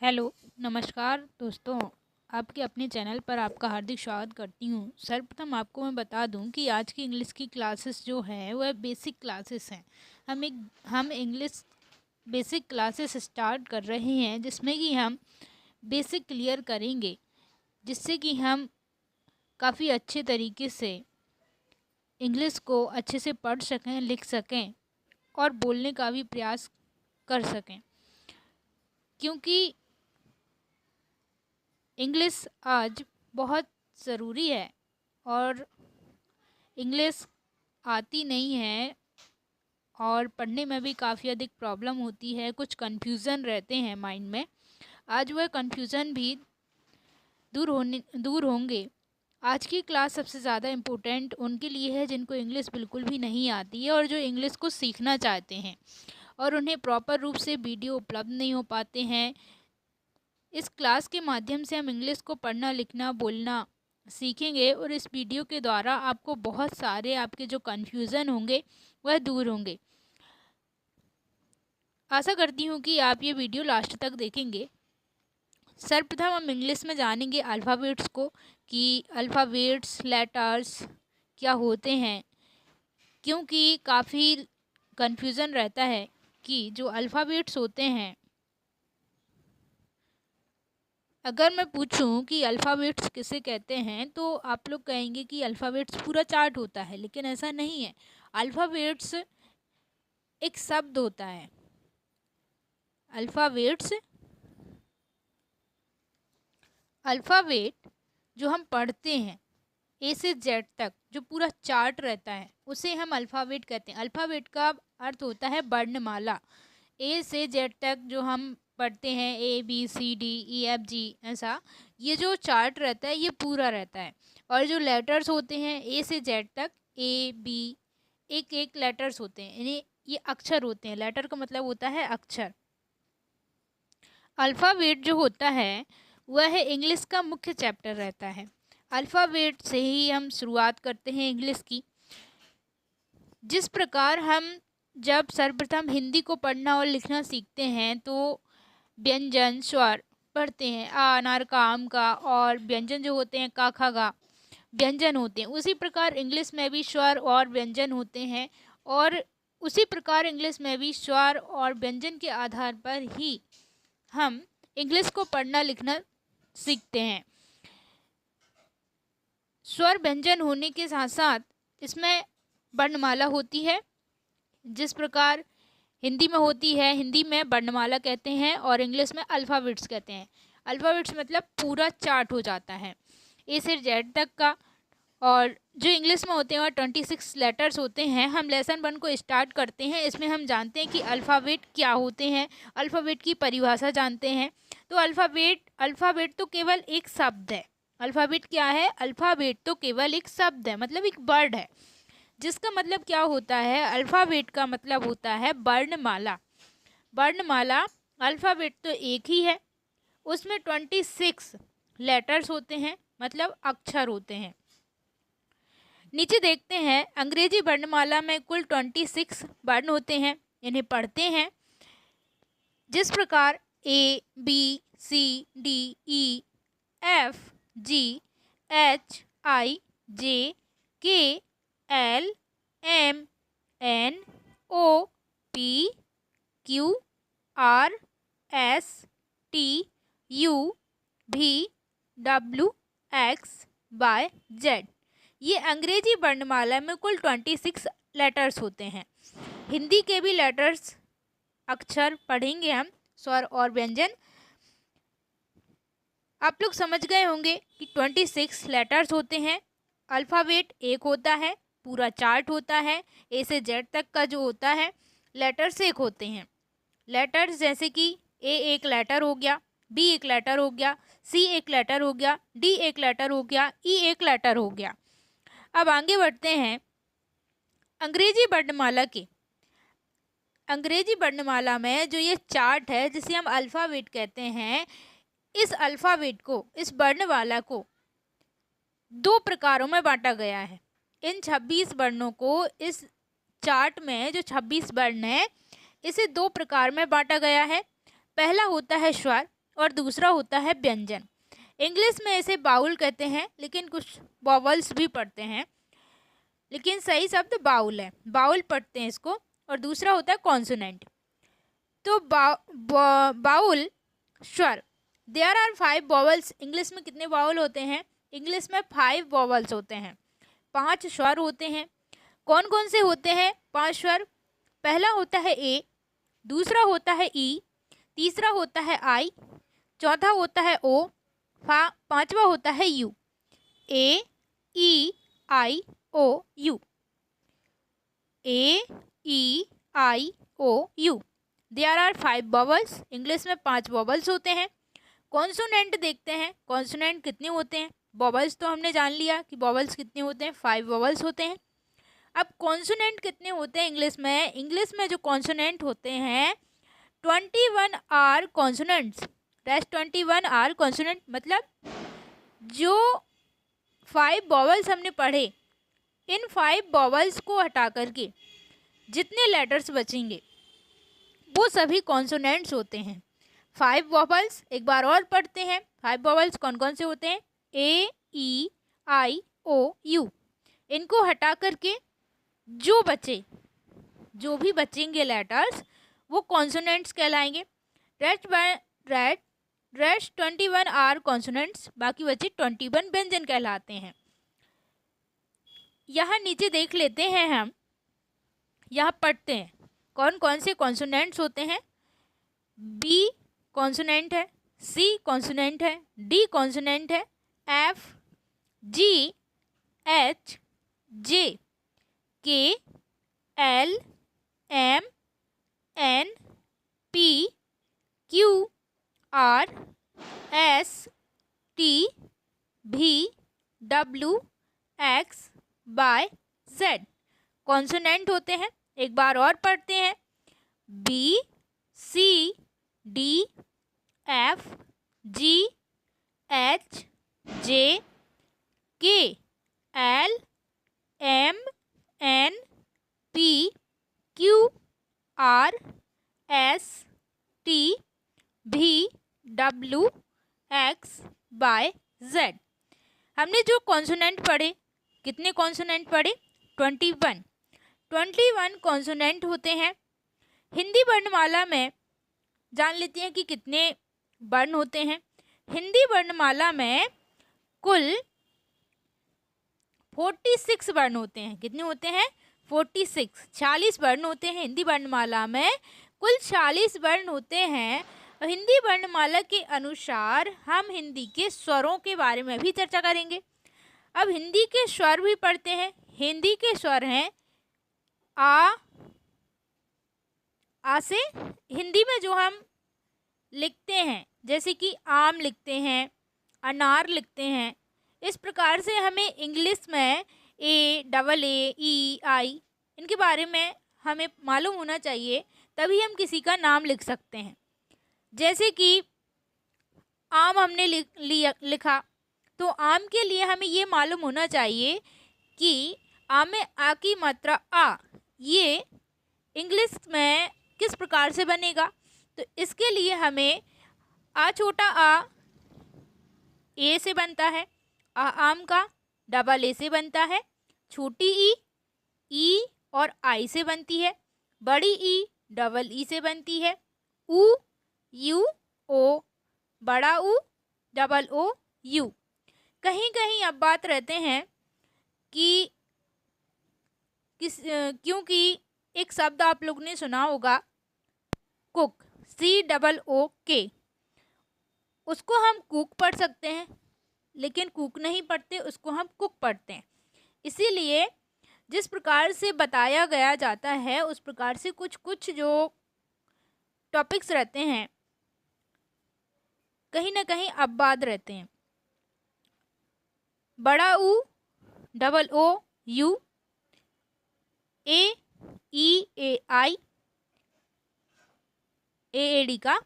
Hello, नमस्कार दोस्तों। आपके अपने चैनल पर आपका हार्दिक स्वागत करती हूँ। सर्वप्रथम आपको मैं बता दूँ कि आज की इंग्लिश की क्लासेस जो हैं वह बेसिक क्लासेस हैं। हम इंग्लिश बेसिक क्लासेस स्टार्ट कर रहे हैं, जिसमें कि हम बेसिक क्लियर करेंगे, जिससे कि हम काफ़ी अच्छे तरीके से इंग्लिश को अच्छे से पढ़ सकें, लिख सकें और बोलने का भी प्रयास कर सकें, क्योंकि इंग्लिश आज बहुत ज़रूरी है और इंग्लिश आती नहीं है और पढ़ने में भी काफ़ी अधिक प्रॉब्लम होती है, कुछ कन्फ्यूज़न रहते हैं माइंड में। आज वह कन्फ्यूज़न भी दूर होंगे। आज की क्लास सबसे ज़्यादा इम्पोर्टेंट उनके लिए है जिनको इंग्लिश बिल्कुल भी नहीं आती है और जो इंग्लिश को सीखना चाहते हैं और उन्हें प्रॉपर रूप से वीडियो उपलब्ध नहीं हो पाते हैं। इस क्लास के माध्यम से हम इंग्लिश को पढ़ना, लिखना, बोलना सीखेंगे और इस वीडियो के द्वारा आपको बहुत सारे आपके जो कन्फ्यूज़न होंगे वह दूर होंगे। आशा करती हूँ कि आप ये वीडियो लास्ट तक देखेंगे। सर्वप्रथम हम इंग्लिश में जानेंगे अल्फ़ाबेट्स को, कि अल्फ़ाबेट्स, लेटर्स क्या होते हैं, क्योंकि काफ़ी कन्फ्यूज़न रहता है कि जो अल्फ़ाबेट्स होते हैं, अगर मैं पूछूं कि अल्फ़ाबेट्स किसे कहते हैं तो आप लोग कहेंगे कि अल्फ़ाबेट्स पूरा चार्ट होता है, लेकिन ऐसा नहीं है। अल्फ़ाबेट्स एक शब्द होता है। अल्फ़ाबेट्स अल्फ़ाबेट जो हम पढ़ते हैं ए से जेड तक, जो पूरा चार्ट रहता है, उसे हम अल्फ़ाबेट कहते हैं। अल्फ़ाबेट का अर्थ होता है वर्णमाला। ए से जेड तक जो हम पढ़ते हैं, A B C D E F G, ऐसा ये जो चार्ट रहता है ये पूरा रहता है। और जो लेटर्स होते हैं ए से जेड तक, ए बी, एक एक लेटर्स होते हैं, यानी ये अक्षर होते हैं। लेटर का मतलब होता है अक्षर। अल्फ़ाबेट जो होता है वह इंग्लिश का मुख्य चैप्टर रहता है। अल्फ़ाबेट से ही हम शुरुआत करते हैं इंग्लिश की। जिस प्रकार हम जब सर्वप्रथम हिंदी को पढ़ना और लिखना सीखते हैं तो व्यंजन स्वर पढ़ते हैं, आ अनार का, आम का, और व्यंजन जो होते हैं का, खा, गा, व्यंजन होते हैं। उसी प्रकार इंग्लिश में भी स्वर और व्यंजन होते हैं और उसी प्रकार इंग्लिश में भी स्वर और व्यंजन के आधार पर ही हम इंग्लिश को पढ़ना लिखना सीखते हैं। स्वर व्यंजन होने के साथ साथ इसमें वर्णमाला होती है, जिस प्रकार हिंदी में होती है। हिंदी में वर्णमाला कहते हैं और इंग्लिश में अल्फ़ाबेट्स कहते हैं। अल्फ़ाबेट्स मतलब पूरा चार्ट हो जाता है ए से जेड तक का। और जो इंग्लिश में होते हैं वह 26 लेटर्स होते हैं। हम लेसन 1 को स्टार्ट करते हैं। इसमें हम जानते हैं कि अल्फ़ाबेट क्या होते हैं, अल्फ़ाबेट की परिभाषा जानते हैं। तो अल्फ़ाबेट तो केवल एक शब्द है। अल्फ़ाबेट क्या है? अल्फ़ाबेट तो केवल एक शब्द है, मतलब एक वर्ड है, जिसका मतलब क्या होता है? अल्फ़ाबेट का मतलब होता है वर्णमाला। वर्णमाला, अल्फ़ाबेट तो एक ही है, उसमें 26 लेटर्स होते हैं, मतलब अक्षर होते हैं। नीचे देखते हैं, अंग्रेजी वर्णमाला में कुल 26 वर्ण होते हैं। इन्हें पढ़ते हैं जिस प्रकार A B C D E F G H I J K L M N O P Q R S T U V W X Y Z. ये अंग्रेजी वर्णमाला में कुल 26 लेटर्स होते हैं। हिंदी के भी लेटर्स, अक्षर पढ़ेंगे हम, स्वर और व्यंजन। आप लोग समझ गए होंगे कि 26 लेटर्स होते हैं। अल्फ़ाबेट एक होता है, पूरा चार्ट होता है, ए से जेड तक का जो होता है। लेटर्स एक होते हैं। लेटर्स जैसे कि ए एक लेटर हो गया, बी एक लेटर हो गया, सी एक लेटर हो गया, डी एक लेटर हो गया, ई एक लेटर हो गया। अब आगे बढ़ते हैं अंग्रेजी वर्णमाला के। अंग्रेजी वर्णमाला में जो ये चार्ट है, जिसे हम अल्फ़ाबेट कहते हैं, इस अल्फ़ाबेट को, इस वर्णमाला को 2 प्रकारों में बांटा गया है। इन 26 वर्णों को, इस चार्ट में जो 26 वर्ण हैं, इसे 2 प्रकार में बांटा गया है। पहला होता है स्वर और दूसरा होता है व्यंजन। इंग्लिश में इसे बाउल कहते हैं, लेकिन कुछ वॉवल्स भी पढ़ते हैं, लेकिन सही शब्द बाउल है, बाउल पढ़ते हैं इसको। और दूसरा होता है कॉन्सोनेंट। तो बाउल स्वर, देयर आर 5 वॉवल्स। इंग्लिश में कितने वावल होते हैं? इंग्लिश में 5 वॉवल्स होते हैं, 5 स्वर होते हैं। कौन कौन से होते हैं 5 स्वर? पहला होता है ए, दूसरा होता है ई, तीसरा होता है आई, चौथा होता है ओ, पांचवा होता है U. A E I O U, A E I O U. There are 5 vowels. English में 5 वॉवल्स होते हैं। कॉन्सोनेंट देखते हैं, कॉन्सोनेंट कितने होते हैं। वॉवल्स तो हमने जान लिया कि वॉवल्स कितने होते हैं, 5 वॉवल्स होते हैं। अब कॉन्सोनेंट कितने होते हैं इंग्लिश में? इंग्लिश में जो कॉन्सोनेंट होते हैं 21 are consonants. Rest 21 are consonant, मतलब जो 5 वॉवल्स हमने पढ़े, इन 5 वॉवल्स को हटा करके जितने लेटर्स बचेंगे वो सभी कॉन्सोनेंट्स होते हैं। 5 वॉवल्स एक बार और पढ़ते हैं। 5 वॉवल्स कौन कौन से होते हैं? ए ई आई ओ यू। इनको हटा करके जो बचे, जो भी बचेंगे लेटर्स, वो कॉन्सोनेंट्स कहलाएंगे। रेस्ट 21 आर कॉन्सोनेंट्स, बाकी बचे 21 व्यंजन कहलाते हैं। यहाँ नीचे देख लेते हैं हम, यहाँ पढ़ते हैं कौन कौन से कॉन्सोनेंट्स होते हैं। बी कॉन्सोनेंट है, सी कॉन्सोनेंट है, डी कॉन्सोनेंट है, F G H J K L M N P Q R S T V W X Y Z consonant होते हैं। एक बार और पढ़ते हैं। B C D F G H J K L M N P Q R S T V W X Y Z. हमने जो consonant पढ़े, कितने कॉन्सोनेंट पढ़े? 21 कॉन्सोनेंट होते हैं। हिंदी वर्णमाला में जान लेते हैं कि कितने वर्ण होते हैं। हिंदी वर्णमाला में कुल 46 वर्ण होते हैं। कितने होते हैं? 46 वर्ण होते हैं। हिंदी वर्णमाला में कुल 46 वर्ण होते हैं। और हिंदी वर्णमाला के अनुसार हम हिंदी के स्वरों के बारे में भी चर्चा करेंगे। अब हिंदी के स्वर भी पढ़ते हैं। हिंदी के स्वर हैं आ से हिंदी में जो हम लिखते हैं, जैसे कि आम लिखते हैं, अनार लिखते हैं, इस प्रकार से हमें इंग्लिश में ए, डबल ए, ई, आई, इनके बारे में हमें मालूम होना चाहिए, तभी हम किसी का नाम लिख सकते हैं। जैसे कि आम हमने लिखा, तो आम के लिए हमें ये मालूम होना चाहिए कि आम में आ की मात्रा आ, ये इंग्लिश में किस प्रकार से बनेगा। तो इसके लिए हमें आ छोटा आ ए से बनता है, आ आम का डबल ए से बनता है, छोटी ई और आई से बनती है, बड़ी ई डबल ई से बनती है, ऊ यू ओ, बड़ा ऊ डबल ओ यू। कहीं कहीं अब बात रहते हैं कि क्योंकि एक शब्द आप लोग ने सुना होगा कुक, COOK, उसको हम कुक पढ़ सकते हैं, लेकिन कुक नहीं पढ़ते, उसको हम कुक पढ़ते हैं। इसीलिए जिस प्रकार से बताया गया जाता है उस प्रकार से कुछ कुछ जो टॉपिक्स रहते हैं कहीं ना कहीं अपवाद रहते हैं। बड़ा ऊ double O U, A E A I, AAD का,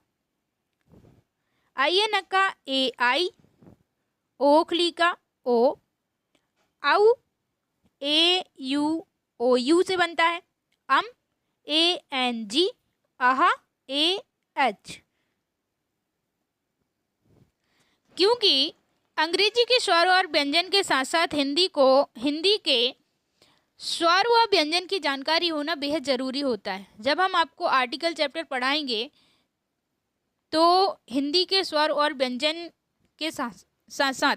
IN का AI, ओखली का ओ, आउ AUOU से बनता है, ANG, आहा AH, क्योंकि अंग्रेजी के स्वर और व्यंजन के साथ साथ हिंदी के स्वर व व्यंजन की जानकारी होना बेहद ज़रूरी होता है। जब हम आपको आर्टिकल चैप्टर पढ़ाएंगे तो हिंदी के स्वर और व्यंजन के साथ साथ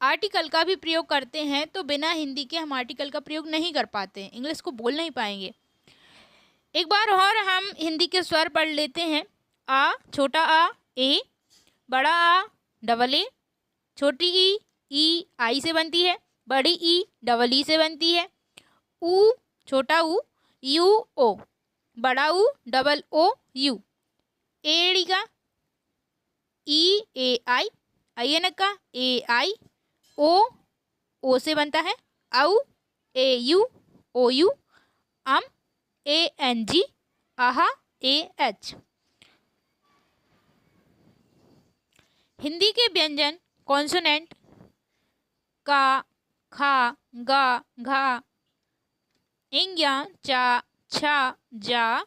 आर्टिकल का भी प्रयोग करते हैं, तो बिना हिंदी के हम आर्टिकल का प्रयोग नहीं कर पाते हैं, इंग्लिश को बोल नहीं पाएंगे। एक बार और हम हिंदी के स्वर पढ़ लेते हैं। आ, छोटा आ ए, बड़ा आ डबल ए, छोटी ई आई से बनती है, बड़ी ई डबल ई से बनती है। ऊ, छोटा ऊ यू ओ, बड़ा ऊ डबल ओ यू। एड़ी का ई ए आई, आयन का ए आई ओ से बनता है। औ ए यू ओ यू। अम ए एन जी, आहा ए एच। हिंदी के व्यंजन कॉन्सोनेंट का, खा, गा, घा, इंग्या, चा, छा, जा,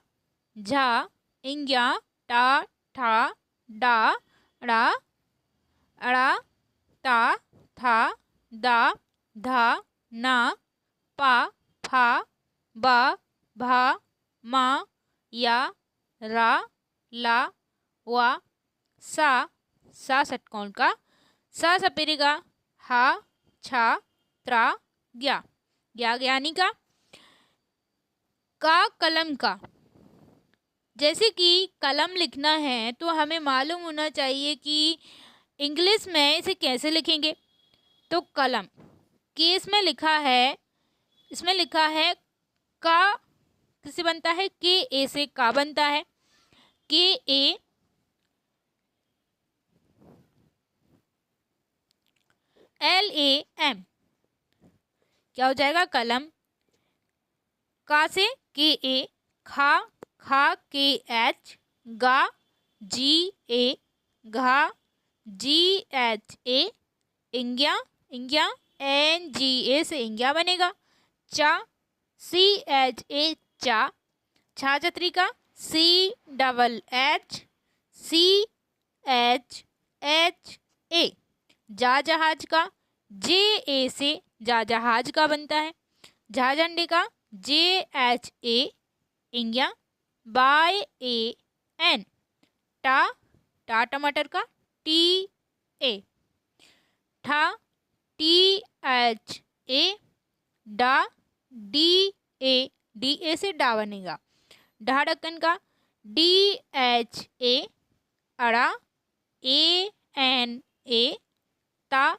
झा, इंग्या, टा, ठा, डा, ड़ा, अड़ा, ता, था, दा, धा, ना, पा, फा, बा, भा, मा, या, रा, ला, वा, सा षटकोण का, सा सपेरे का, हा, छा, त्रा, ज्ञा, ज्ञानी का कलम का। जैसे कि कलम लिखना है तो हमें मालूम होना चाहिए कि इंग्लिश में इसे कैसे लिखेंगे। तो कलम के इसमें लिखा है का किससे बनता है, के ए से का बनता है, के ए एल ए एम, क्या हो जाएगा कलम। का से के ए, खा के एच, गा जी ए, घा जी एच ए, इंग्या एन जी ए से इंग्या बनेगा। चा सी एच ए चा, छा छतरी का, C double H C H H A. जा जहाज का, जे ए से जा जहाज का बनता है। झा झंडे का, जे एच ए इंग्या, बाय ए एन। टा टमाटर का, टी ए। ठा टी एच ए, डा डी ए से डा बनेगा। ढा ढक्कन का, डी एच ए, अड़ा ए एन ए, ता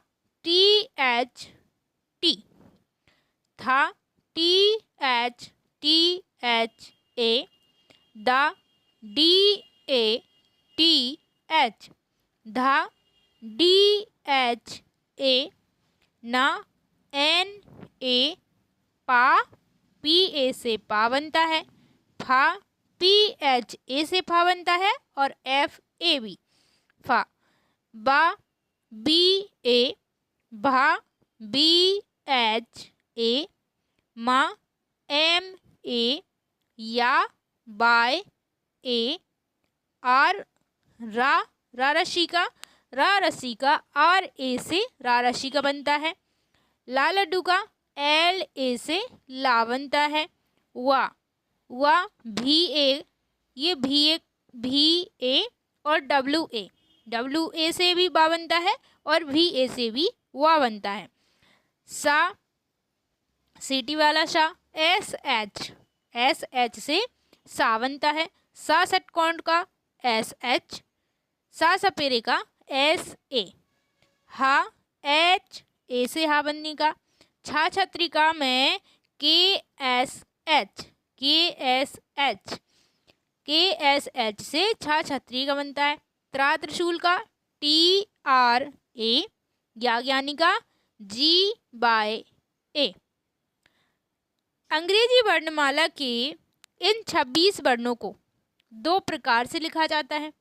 टी एच टी। था टी एच ए, दा डी ए टी एच, धा डी एच ए, ना एन ए, पा पी ए से पा बनता है। फा पी एच ए से फा बनता है और एफ ए बी फा। बा बी ए, भा बी एच ए, मा एम ए, या बाय ए, आर रा रस्सी का आर ए से रा रस्सी का बनता है। ला लड्डू का, एल ए से ला बनता है। वा भी ए, ये भी ए और डब्ल्यू ए से भी बा बनता है और भी ए से भी वा बनता है। सा सीटी वाला सा, एस एच से सा बनता है। सा षटकोण का, एस एच। सा सपेरे का, एस ए। हा एच ए से हा बनने का। छा छत्रिका में के एस एच से छा छत्री का बनता है। त्रा त्रिशूल का, टी आर ए, ज्ञानी का, जी बाय ए। अंग्रेजी वर्णमाला के इन 26 वर्णों को दो प्रकार से लिखा जाता है।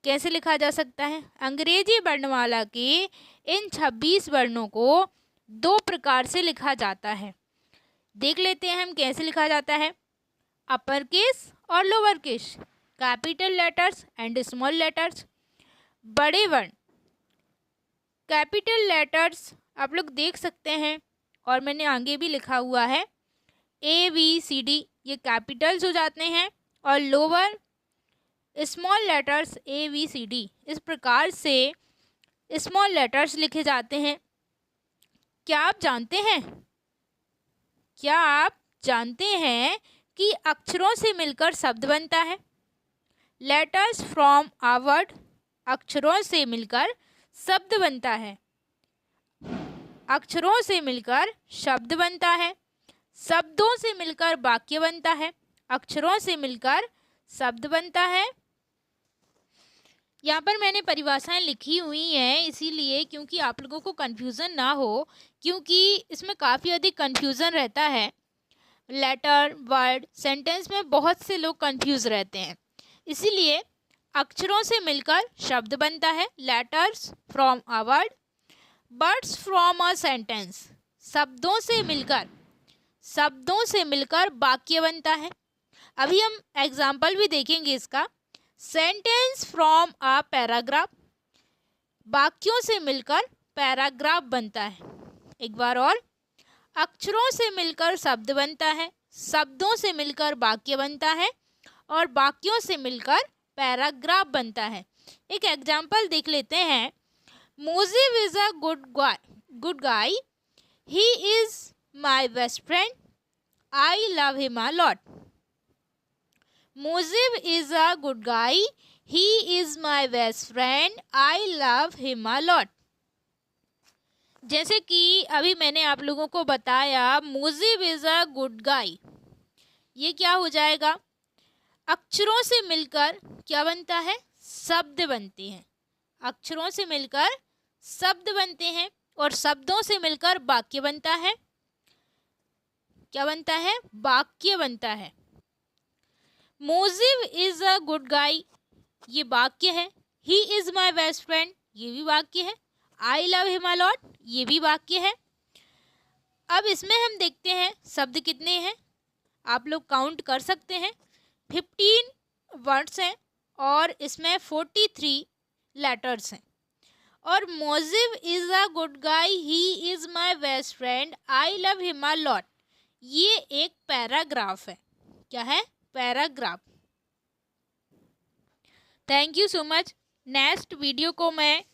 कैसे लिखा जा सकता है? अंग्रेजी वर्णमाला के इन 26 वर्णों को दो प्रकार से लिखा जाता है। देख लेते हैं हम कैसे लिखा जाता है। अपर केस और lower case, capital letters and small letters. बड़े वर्ण कैपिटल लेटर्स आप लोग देख सकते हैं और मैंने आगे भी लिखा हुआ है ABCD, ये कैपिटल्स हो जाते हैं और लोअर स्मॉल लेटर्स ABCD इस प्रकार से स्मॉल लेटर्स लिखे जाते हैं। क्या आप जानते हैं कि अक्षरों से मिलकर शब्द बनता है? लेटर्स फ्रॉम अ वर्ड, अक्षरों से मिलकर शब्द बनता है। अक्षरों से मिलकर शब्द बनता है, शब्दों से मिलकर वाक्य बनता है, अक्षरों से मिलकर शब्द बनता है। यहाँ पर मैंने परिभाषाएं लिखी हुई हैं इसीलिए क्योंकि आप लोगों को कन्फ्यूज़न ना हो, क्योंकि इसमें काफ़ी अधिक कन्फ्यूज़न रहता है। लेटर, वर्ड, सेंटेंस में बहुत से लोग कन्फ्यूज़ रहते हैं, इसीलिए अक्षरों से मिलकर शब्द बनता है। Letters from a word, words from a sentence, शब्दों से मिलकर वाक्य बनता है। अभी हम एग्जाम्पल भी देखेंगे इसका। सेंटेंस फ्रॉम अ पैराग्राफ, वाक्यों से मिलकर पैराग्राफ बनता है। एक बार और, अक्षरों से मिलकर शब्द बनता है, शब्दों से मिलकर वाक्य बनता है और वाक्यों से मिलकर पैराग्राफ बनता है। एक एग्जाम्पल देख लेते हैं। Mujib is a good guy, he is my best friend, I love him a lot. Mujib is a good guy, he is my best friend, I love him a lot. जैसे कि अभी मैंने आप लोगों को बताया Mujib is a good guy, ये क्या हो जाएगा? अक्षरों से मिलकर क्या बनता है? शब्द बनते हैं। अक्षरों से मिलकर शब्द बनते हैं और शब्दों से मिलकर वाक्य बनता है। क्या बनता है? वाक्य बनता है। Mujib is a good guy, ये वाक्य है। He is my best friend, ये भी वाक्य है। I love him a lot, ये भी वाक्य है। अब इसमें हम देखते हैं शब्द कितने हैं, आप लोग काउंट कर सकते हैं। 15 वर्ड्स हैं और इसमें 43 लेटर्स हैं। और Mujib is a good guy, he is my best friend, I love him a lot, ये एक पैराग्राफ है। क्या है? Paragraph. Thank you so much. Next video को मैं